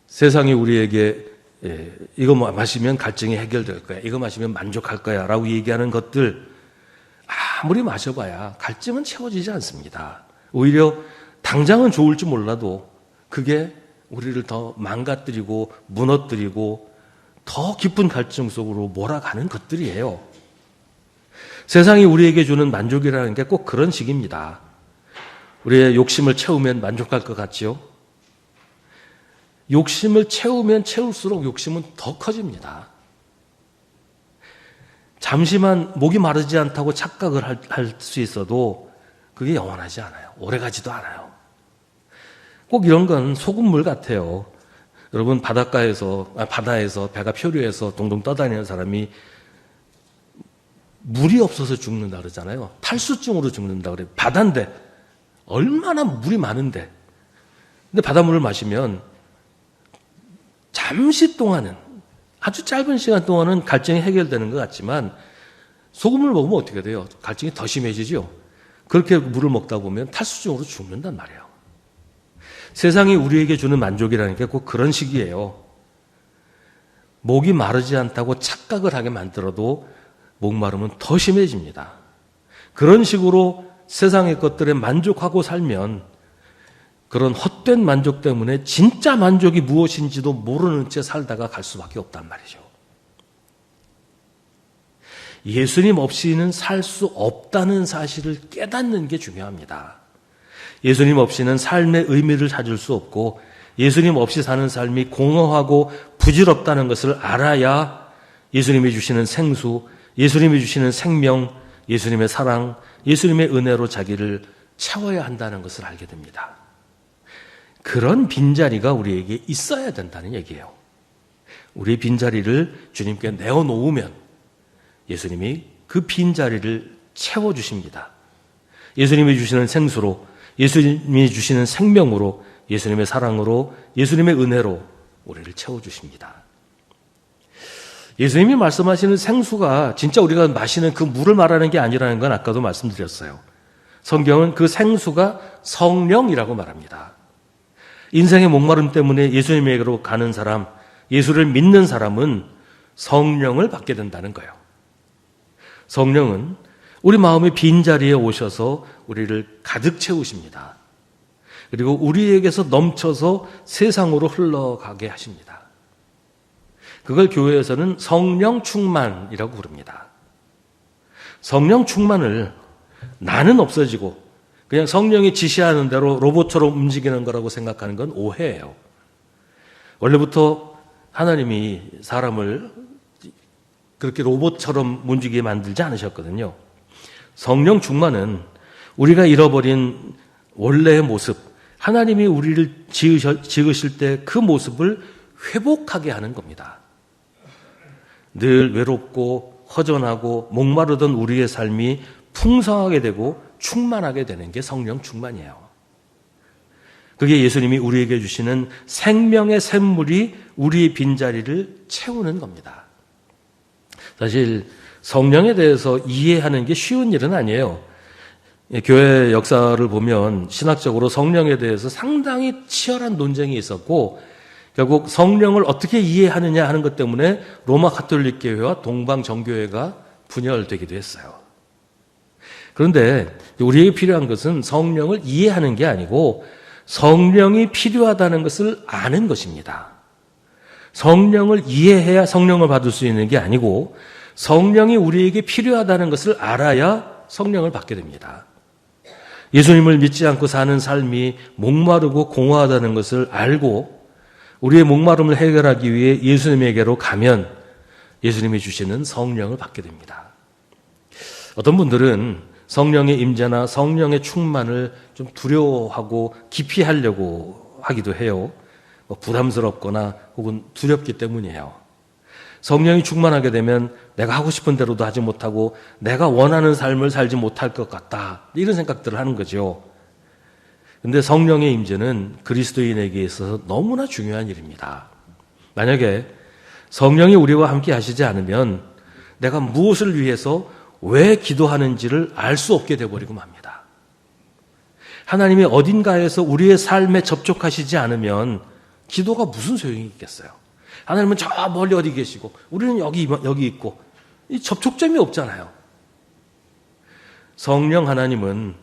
세상이 우리에게 이거 마시면 갈증이 해결될 거야, 이거 마시면 만족할 거야 라고 얘기하는 것들 아무리 마셔봐야 갈증은 채워지지 않습니다. 오히려 당장은 좋을지 몰라도 그게 우리를 더 망가뜨리고 무너뜨리고 더 깊은 갈증 속으로 몰아가는 것들이에요. 세상이 우리에게 주는 만족이라는 게 꼭 그런 식입니다. 우리의 욕심을 채우면 만족할 것 같지요? 욕심을 채우면 채울수록 욕심은 더 커집니다. 잠시만 목이 마르지 않다고 착각을 할 수 있어도 그게 영원하지 않아요. 오래가지도 않아요. 꼭 이런 건 소금물 같아요. 여러분 바다에서 배가 표류해서 동동 떠다니는 사람이 물이 없어서 죽는다 그러잖아요. 탈수증으로 죽는다 그래요. 바다인데 얼마나 물이 많은데, 근데 바닷물을 마시면 잠시 동안은, 아주 짧은 시간 동안은 갈증이 해결되는 것 같지만 소금을 먹으면 어떻게 돼요? 갈증이 더 심해지죠. 그렇게 물을 먹다 보면 탈수증으로 죽는단 말이에요. 세상이 우리에게 주는 만족이라는 게 꼭 그런 식이에요. 목이 마르지 않다고 착각을 하게 만들어도 목마름은 더 심해집니다. 그런 식으로 세상의 것들에 만족하고 살면 그런 헛된 만족 때문에 진짜 만족이 무엇인지도 모르는 채 살다가 갈 수밖에 없단 말이죠. 예수님 없이는 살 수 없다는 사실을 깨닫는 게 중요합니다. 예수님 없이는 삶의 의미를 찾을 수 없고 예수님 없이 사는 삶이 공허하고 부질없다는 것을 알아야 예수님이 주시는 생수, 예수님이 주시는 생명, 예수님의 사랑, 예수님의 은혜로 자기를 채워야 한다는 것을 알게 됩니다. 그런 빈자리가 우리에게 있어야 된다는 얘기예요. 우리의 빈자리를 주님께 내어놓으면 예수님이 그 빈자리를 채워주십니다. 예수님이 주시는 생수로, 예수님이 주시는 생명으로, 예수님의 사랑으로, 예수님의 은혜로 우리를 채워주십니다. 예수님이 말씀하시는 생수가 진짜 우리가 마시는 그 물을 말하는 게 아니라는 건 아까도 말씀드렸어요. 성경은 그 생수가 성령이라고 말합니다. 인생의 목마름 때문에 예수님에게로 가는 사람, 예수를 믿는 사람은 성령을 받게 된다는 거예요. 성령은 우리 마음의 빈자리에 오셔서 우리를 가득 채우십니다. 그리고 우리에게서 넘쳐서 세상으로 흘러가게 하십니다. 그걸 교회에서는 성령 충만이라고 부릅니다. 성령 충만을 나는 없어지고 그냥 성령이 지시하는 대로 로봇처럼 움직이는 거라고 생각하는 건 오해예요. 원래부터 하나님이 사람을 그렇게 로봇처럼 움직이게 만들지 않으셨거든요. 성령 충만은 우리가 잃어버린 원래의 모습, 하나님이 우리를 지으실 때 그 모습을 회복하게 하는 겁니다. 늘 외롭고 허전하고 목마르던 우리의 삶이 풍성하게 되고 충만하게 되는 게 성령 충만이에요. 그게 예수님이 우리에게 주시는 생명의 샘물이 우리의 빈자리를 채우는 겁니다. 사실 성령에 대해서 이해하는 게 쉬운 일은 아니에요. 교회 역사를 보면 신학적으로 성령에 대해서 상당히 치열한 논쟁이 있었고 결국 성령을 어떻게 이해하느냐 하는 것 때문에 로마 가톨릭 교회와 동방 정교회가 분열되기도 했어요. 그런데 우리에게 필요한 것은 성령을 이해하는 게 아니고 성령이 필요하다는 것을 아는 것입니다. 성령을 이해해야 성령을 받을 수 있는 게 아니고 성령이 우리에게 필요하다는 것을 알아야 성령을 받게 됩니다. 예수님을 믿지 않고 사는 삶이 목마르고 공허하다는 것을 알고 우리의 목마름을 해결하기 위해 예수님에게로 가면 예수님이 주시는 성령을 받게 됩니다. 어떤 분들은 성령의 임재나 성령의 충만을 좀 두려워하고 기피하려고 하기도 해요. 부담스럽거나 혹은 두렵기 때문이에요. 성령이 충만하게 되면 내가 하고 싶은 대로도 하지 못하고 내가 원하는 삶을 살지 못할 것 같다. 이런 생각들을 하는 거죠. 그런데 성령의 임재는 그리스도인에게 있어서 너무나 중요한 일입니다. 만약에 성령이 우리와 함께 하시지 않으면 내가 무엇을 위해서 왜 기도하는지를 알 수 없게 되어버리고 맙니다. 하나님이 어딘가에서 우리의 삶에 접촉하시지 않으면 기도가 무슨 소용이 있겠어요? 하나님은 저 멀리 어디 계시고 우리는 여기 있고 이 접촉점이 없잖아요. 성령 하나님은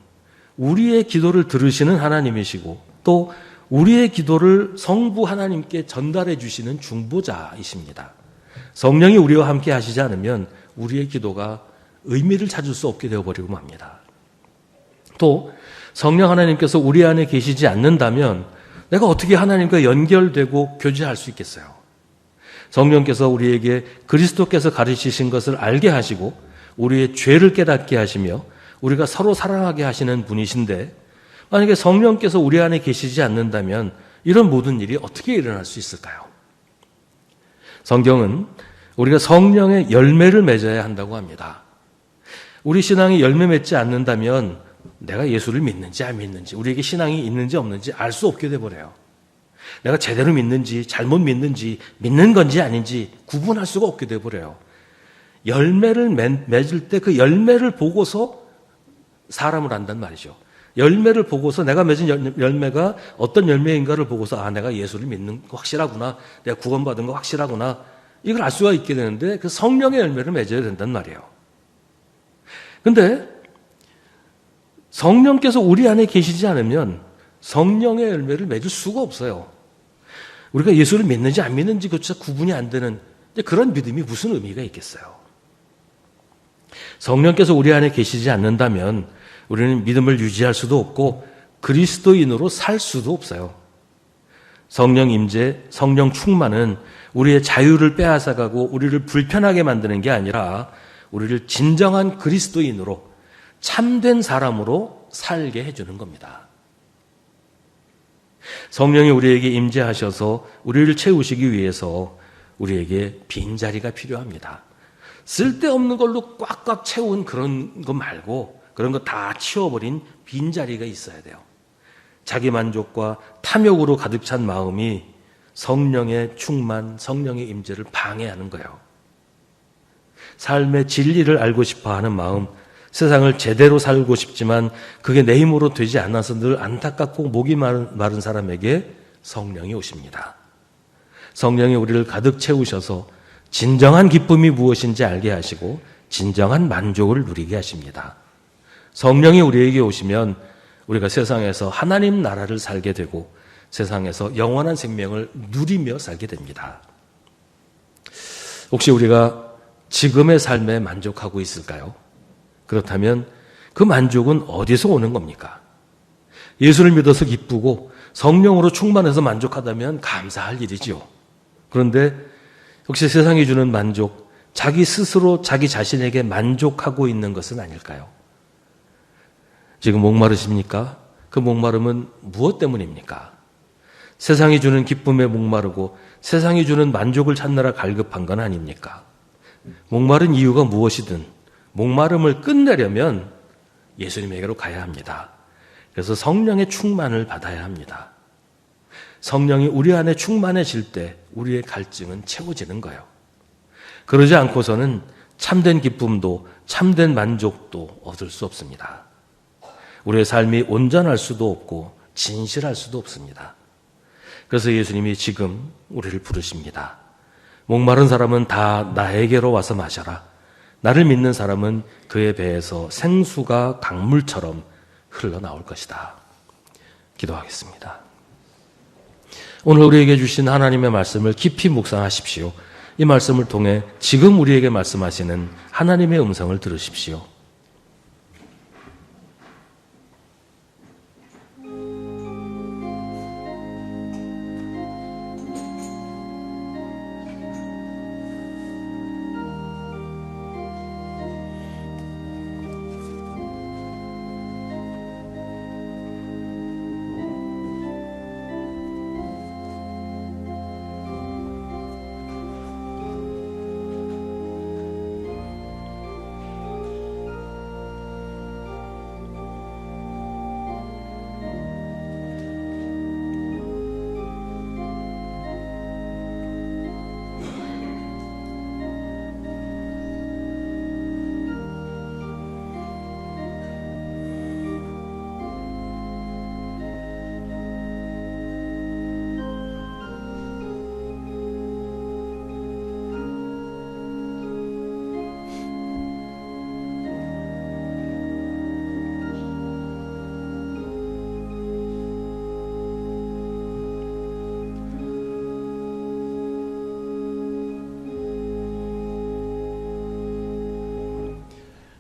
우리의 기도를 들으시는 하나님이시고 또 우리의 기도를 성부 하나님께 전달해 주시는 중보자이십니다. 성령이 우리와 함께 하시지 않으면 우리의 기도가 의미를 찾을 수 없게 되어버리고 맙니다. 또 성령 하나님께서 우리 안에 계시지 않는다면 내가 어떻게 하나님과 연결되고 교제할 수 있겠어요? 성령께서 우리에게 그리스도께서 가르치신 것을 알게 하시고 우리의 죄를 깨닫게 하시며 우리가 서로 사랑하게 하시는 분이신데 만약에 성령께서 우리 안에 계시지 않는다면 이런 모든 일이 어떻게 일어날 수 있을까요? 성경은 우리가 성령의 열매를 맺어야 한다고 합니다. 우리 신앙이 열매 맺지 않는다면 내가 예수를 믿는지 안 믿는지 우리에게 신앙이 있는지 없는지 알 수 없게 돼버려요. 내가 제대로 믿는지 잘못 믿는지 믿는 건지 아닌지 구분할 수가 없게 돼버려요. 열매를 맺을 때 그 열매를 보고서 사람을 안단 말이죠. 열매를 보고서 내가 맺은 열매가 어떤 열매인가를 보고서 아, 내가 예수를 믿는 거 확실하구나. 내가 구원받은 거 확실하구나. 이걸 알 수가 있게 되는데 그 성령의 열매를 맺어야 된단 말이에요. 근데 성령께서 우리 안에 계시지 않으면 성령의 열매를 맺을 수가 없어요. 우리가 예수를 믿는지 안 믿는지 그조차 구분이 안 되는 그런 믿음이 무슨 의미가 있겠어요. 성령께서 우리 안에 계시지 않는다면 우리는 믿음을 유지할 수도 없고 그리스도인으로 살 수도 없어요. 성령 임재, 성령 충만은 우리의 자유를 빼앗아가고 우리를 불편하게 만드는 게 아니라 우리를 진정한 그리스도인으로 참된 사람으로 살게 해주는 겁니다. 성령이 우리에게 임재하셔서 우리를 채우시기 위해서 우리에게 빈자리가 필요합니다. 쓸데없는 걸로 꽉꽉 채운 그런 거 말고 그런 거 다 치워버린 빈자리가 있어야 돼요. 자기 만족과 탐욕으로 가득 찬 마음이 성령의 충만, 성령의 임재를 방해하는 거예요. 삶의 진리를 알고 싶어 하는 마음, 세상을 제대로 살고 싶지만 그게 내 힘으로 되지 않아서 늘 안타깝고 목이 마른 사람에게 성령이 오십니다. 성령이 우리를 가득 채우셔서 진정한 기쁨이 무엇인지 알게 하시고 진정한 만족을 누리게 하십니다. 성령이 우리에게 오시면 우리가 세상에서 하나님 나라를 살게 되고 세상에서 영원한 생명을 누리며 살게 됩니다. 혹시 우리가 지금의 삶에 만족하고 있을까요? 그렇다면 그 만족은 어디서 오는 겁니까? 예수를 믿어서 기쁘고 성령으로 충만해서 만족하다면 감사할 일이지요. 그런데 혹시 세상이 주는 만족, 자기 스스로 자기 자신에게 만족하고 있는 것은 아닐까요? 지금 목마르십니까? 그 목마름은 무엇 때문입니까? 세상이 주는 기쁨에 목마르고 세상이 주는 만족을 찾느라 갈급한 건 아닙니까? 목마른 이유가 무엇이든 목마름을 끝내려면 예수님에게로 가야 합니다. 그래서 성령의 충만을 받아야 합니다. 성령이 우리 안에 충만해질 때 우리의 갈증은 채워지는 거예요. 그러지 않고서는 참된 기쁨도 참된 만족도 얻을 수 없습니다. 우리의 삶이 온전할 수도 없고 진실할 수도 없습니다. 그래서 예수님이 지금 우리를 부르십니다. 목마른 사람은 다 나에게로 와서 마셔라. 나를 믿는 사람은 그의 배에서 생수가 강물처럼 흘러나올 것이다. 기도하겠습니다. 오늘 우리에게 주신 하나님의 말씀을 깊이 묵상하십시오. 이 말씀을 통해 지금 우리에게 말씀하시는 하나님의 음성을 들으십시오.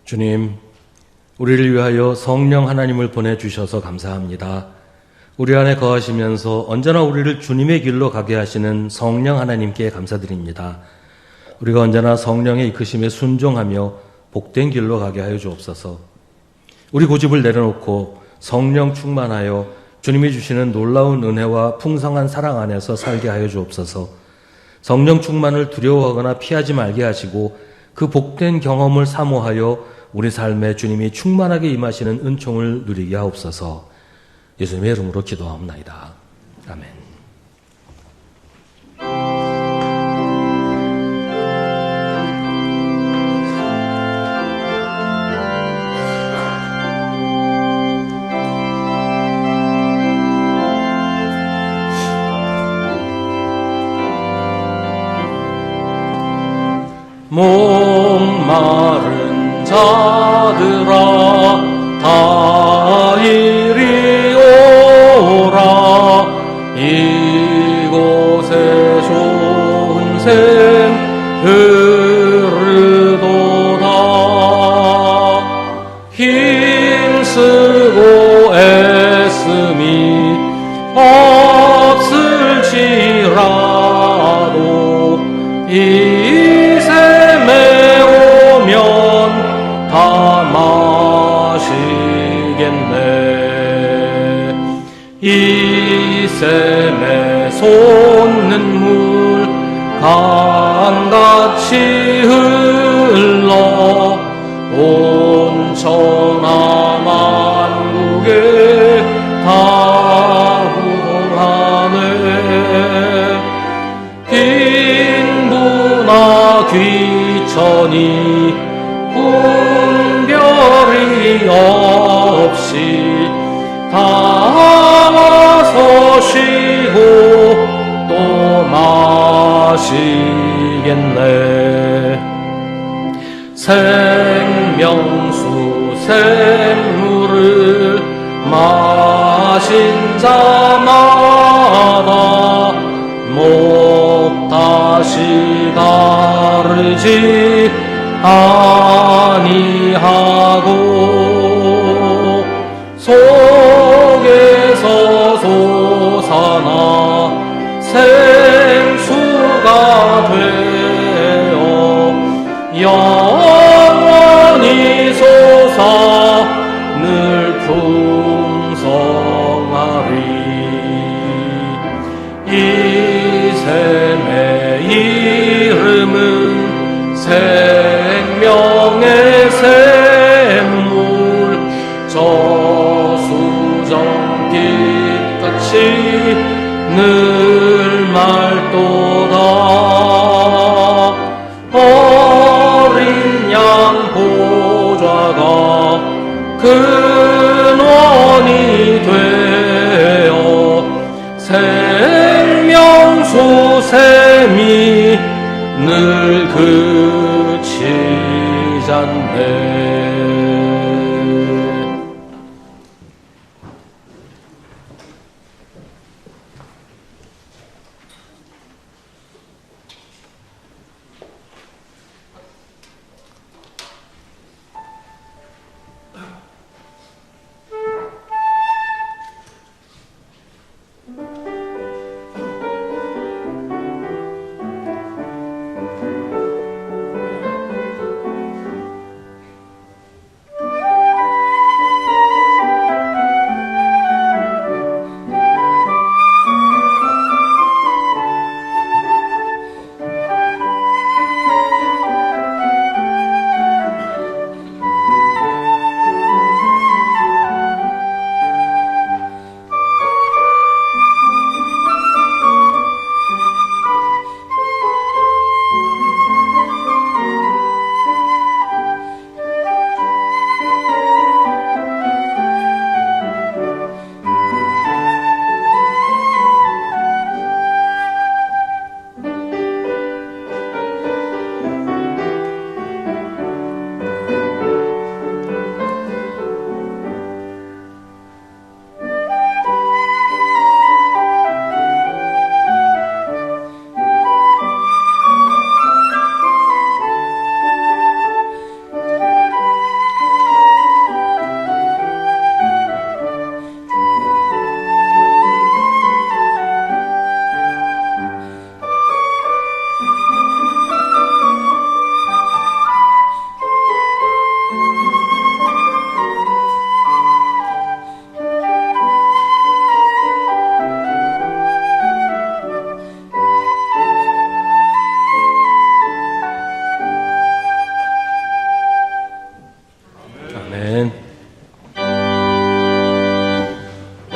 주님, 우리를 위하여 성령 하나님을 보내주셔서 감사합니다. 우리 안에 거하시면서 언제나 우리를 주님의 길로 가게 하시는 성령 하나님께 감사드립니다. 우리가 언제나 성령의 이끄심에 순종하며 복된 길로 가게 하여 주옵소서. 우리 고집을 내려놓고 성령 충만하여 주님이 주시는 놀라운 은혜와 풍성한 사랑 안에서 살게 하여 주옵소서. 성령 충만을 두려워하거나 피하지 말게 하시고 그 복된 경험을 사모하여 우리 삶에 주님이 충만하게 임하시는 은총을 누리게 하옵소서. 예수님의 이름으로 기도하옵나이다. 아멘. 목마른 자들아 다 이리 오라. 이곳에 좋은 샘 흐르도다. 힘쓰고 애씀이 없을지라도 이 샘에 오면 다 마시겠네. 이 샘에 솟는 물 강같이 흘러 온 천하 만국에 다 구동하네. 빈부나 귀천이 분별이 없이 다 와서 쉬고 또 마시겠네. 생명수 샘물을 마신 자마다 목 다시 가르지 아니하고 속에서 솟아나 생수가 되어 영원히 솟아 늘 풍성하리. 이 샘의 이름은 생명의 샘물, 저수정빛같이 늘 맑도다. 어린 양 보좌가 근원이 되어 생명수 샘이 늘 그치잖네.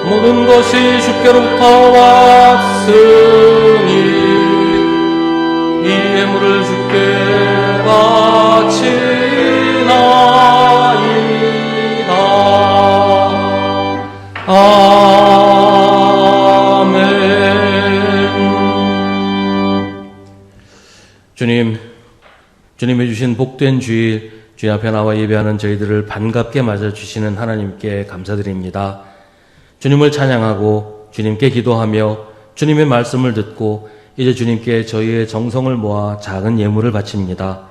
모든 것이 주께로부터 왔으니 이 예물을 주께 바치나이다. 아멘. 주님 주신 복된 주일, 주님 앞에 나와 예배하는 저희들을 반갑게 맞아주시는 하나님께 감사드립니다. 주님을 찬양하고 주님께 기도하며 주님의 말씀을 듣고 이제 주님께 저희의 정성을 모아 작은 예물을 바칩니다.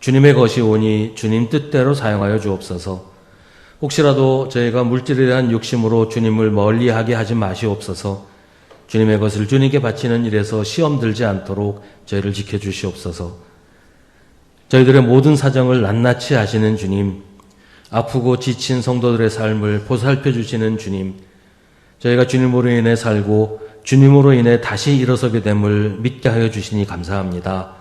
주님의 것이 오니 주님 뜻대로 사용하여 주옵소서. 혹시라도 저희가 물질에 대한 욕심으로 주님을 멀리하게 하지 마시옵소서. 주님의 것을 주님께 바치는 일에서 시험 들지 않도록 저희를 지켜주시옵소서. 저희들의 모든 사정을 낱낱이 아시는 주님, 아프고 지친 성도들의 삶을 보살펴 주시는 주님, 저희가 주님으로 인해 살고 주님으로 인해 다시 일어서게 됨을 믿게 하여 주시니 감사합니다.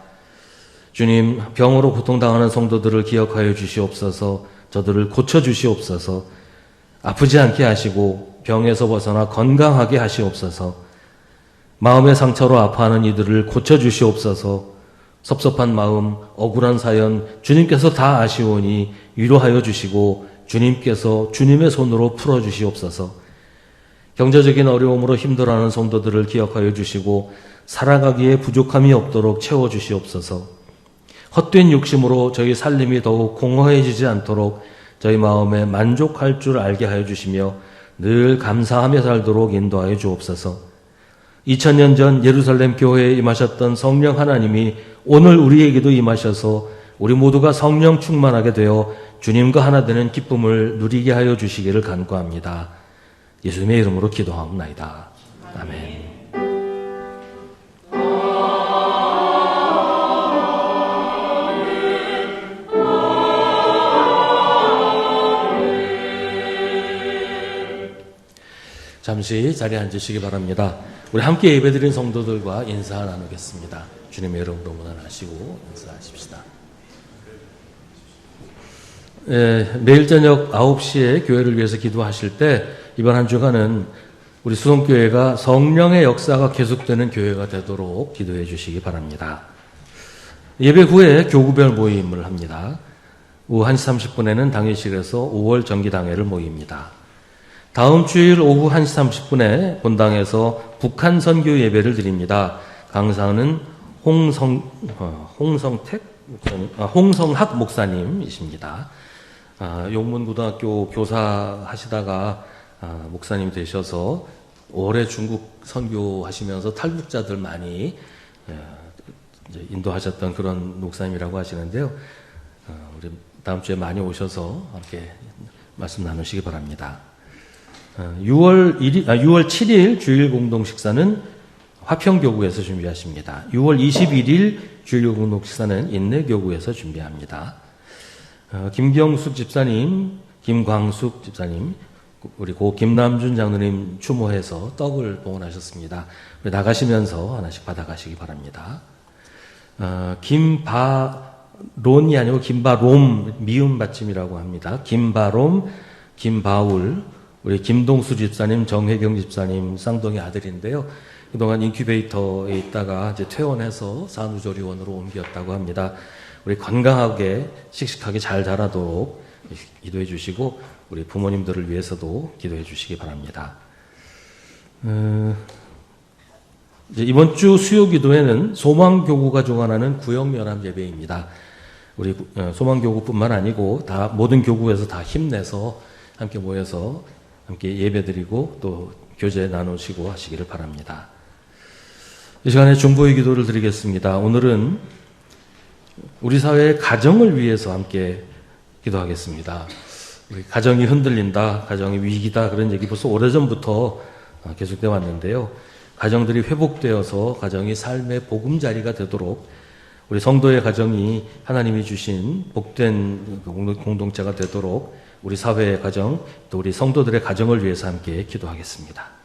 주님, 병으로 고통당하는 성도들을 기억하여 주시옵소서. 저들을 고쳐주시옵소서. 아프지 않게 하시고 병에서 벗어나 건강하게 하시옵소서. 마음의 상처로 아파하는 이들을 고쳐주시옵소서. 섭섭한 마음, 억울한 사연 주님께서 다 아시오니 위로하여 주시고 주님께서 주님의 손으로 풀어주시옵소서. 경제적인 어려움으로 힘들어하는 성도들을 기억하여 주시고 살아가기에 부족함이 없도록 채워주시옵소서. 헛된 욕심으로 저희 살림이 더욱 공허해지지 않도록 저희 마음에 만족할 줄 알게 하여 주시며 늘 감사하며 살도록 인도하여 주옵소서. 2000년 전 예루살렘 교회에 임하셨던 성령 하나님이 오늘 우리에게도 임하셔서 우리 모두가 성령 충만하게 되어 주님과 하나 되는 기쁨을 누리게 하여 주시기를 간구합니다. 예수님의 이름으로 기도하옵나이다. 아멘. 잠시 자리에 앉으시기 바랍니다. 우리 함께 예배드린 성도들과 인사 나누겠습니다. 주님의 이름으로 문안하시고 인사하십시다. 매일 저녁 9시에 교회를 위해서 기도하실 때 이번 한 주간은 우리 수성교회가 성령의 역사가 계속되는 교회가 되도록 기도해 주시기 바랍니다. 예배 후에 교구별 모임을 합니다. 오후 1시 30분에는 당회실에서 5월 정기당회를 모입니다. 다음 주일 오후 1시 30분에 본당에서 북한 선교 예배를 드립니다. 강사는 홍성학 목사님이십니다. 용문고등학교 교사 하시다가 목사님 되셔서 오래 중국 선교하시면서 탈북자들 많이 인도하셨던 그런 목사님이라고 하시는데요. 우리 다음 주에 많이 오셔서 함께 말씀 나누시기 바랍니다. 6월 7일 주일 공동 식사는 화평교구에서 준비하십니다. 6월 21일 주일 공동 식사는 인내교구에서 준비합니다. 김경숙 집사님, 김광숙 집사님, 우리 고 김남준 장로님 추모해서 떡을 봉헌하셨습니다. 우리 나가시면서 하나씩 받아가시기 바랍니다. 김바론이 아니고 김바롬, 미음 받침이라고 합니다. 김바롬, 김바울, 우리 김동수 집사님, 정혜경 집사님 쌍둥이 아들인데요. 그동안 인큐베이터에 있다가 이제 퇴원해서 산후조리원으로 옮겼다고 합니다. 우리 건강하게 씩씩하게 잘 자라도록 기도해 주시고 우리 부모님들을 위해서도 기도해 주시기 바랍니다. 이제 이번 주 수요 기도회는 소망교구가 주관하는 구역연합 예배입니다. 우리 소망교구뿐만 아니고 다 모든 교구에서 다 힘내서 함께 모여서 함께 예배드리고 또 교제 나누시고 하시기를 바랍니다. 이 시간에 중보의 기도를 드리겠습니다. 오늘은 우리 사회의 가정을 위해서 함께 기도하겠습니다. 우리 가정이 흔들린다, 가정이 위기다 그런 얘기 벌써 오래전부터 계속되어 왔는데요. 가정들이 회복되어서 가정이 삶의 보금자리가 되도록 우리 성도의 가정이 하나님이 주신 복된 공동체가 되도록 우리 사회의 가정, 또 우리 성도들의 가정을 위해서 함께 기도하겠습니다.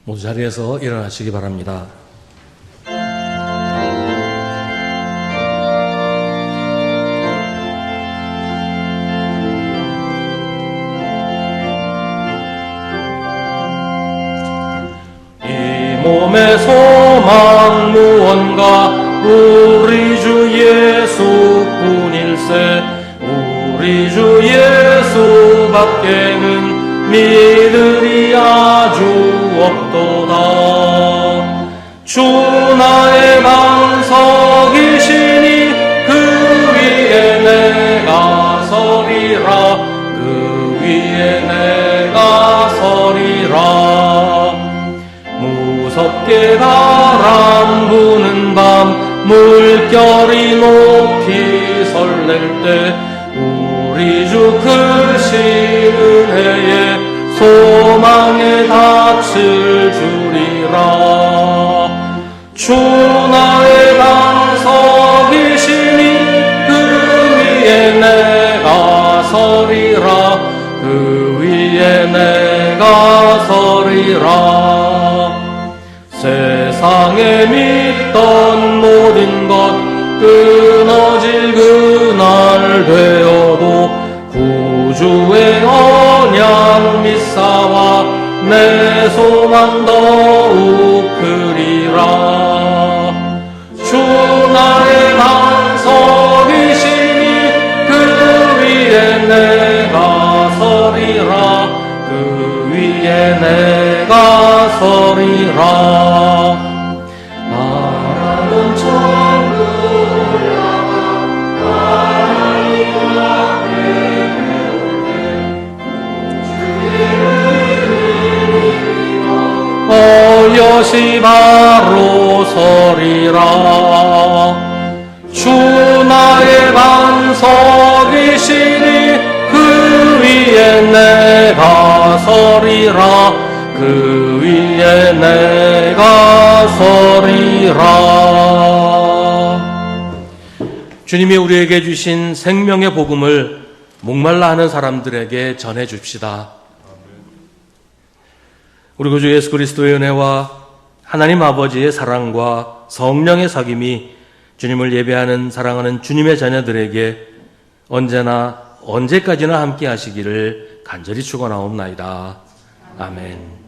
모두 자리에서 일어나시기 바랍니다. 이 몸의 소망 무언가 우리 주 예수뿐일세. 우리 주 예수밖에는 믿으리 아주 없도다. 주 나의 반석이시니 그 위에 내가 서리라. 그 위에 내가 서리라. 무섭게 바람 부는 밤 물결이 높이 설렐 때 우리 주 크신 은혜에 소망에 닻을 주리라. 주 나의 반석이시니 그 위에 내가 서리라. 그 위에 내가 서리라. 세상에 믿던 모든 것 끊어질 그날 되어도 구주의 언약 믿사와 내 소망 더욱 크리라. 주 나의 반석이시니 그 위에 내가 서리라. 그 위에 내가 서리라. 바라던 천국을 향한 하나님 앞에 배울 때 주의 은혜로 여시 바로 서리라. 주 나의 반석이시니 그 위에 내가 서리라. 그 위에 내가 서리라. 주님이 우리에게 주신 생명의 복음을 목말라 하는 사람들에게 전해 줍시다. 우리 구주 예수 그리스도의 은혜와 하나님 아버지의 사랑과 성령의 사귐이 주님을 예배하는 사랑하는 주님의 자녀들에게 언제나 언제까지나 함께 하시기를 간절히 축원하옵나이다. 아멘.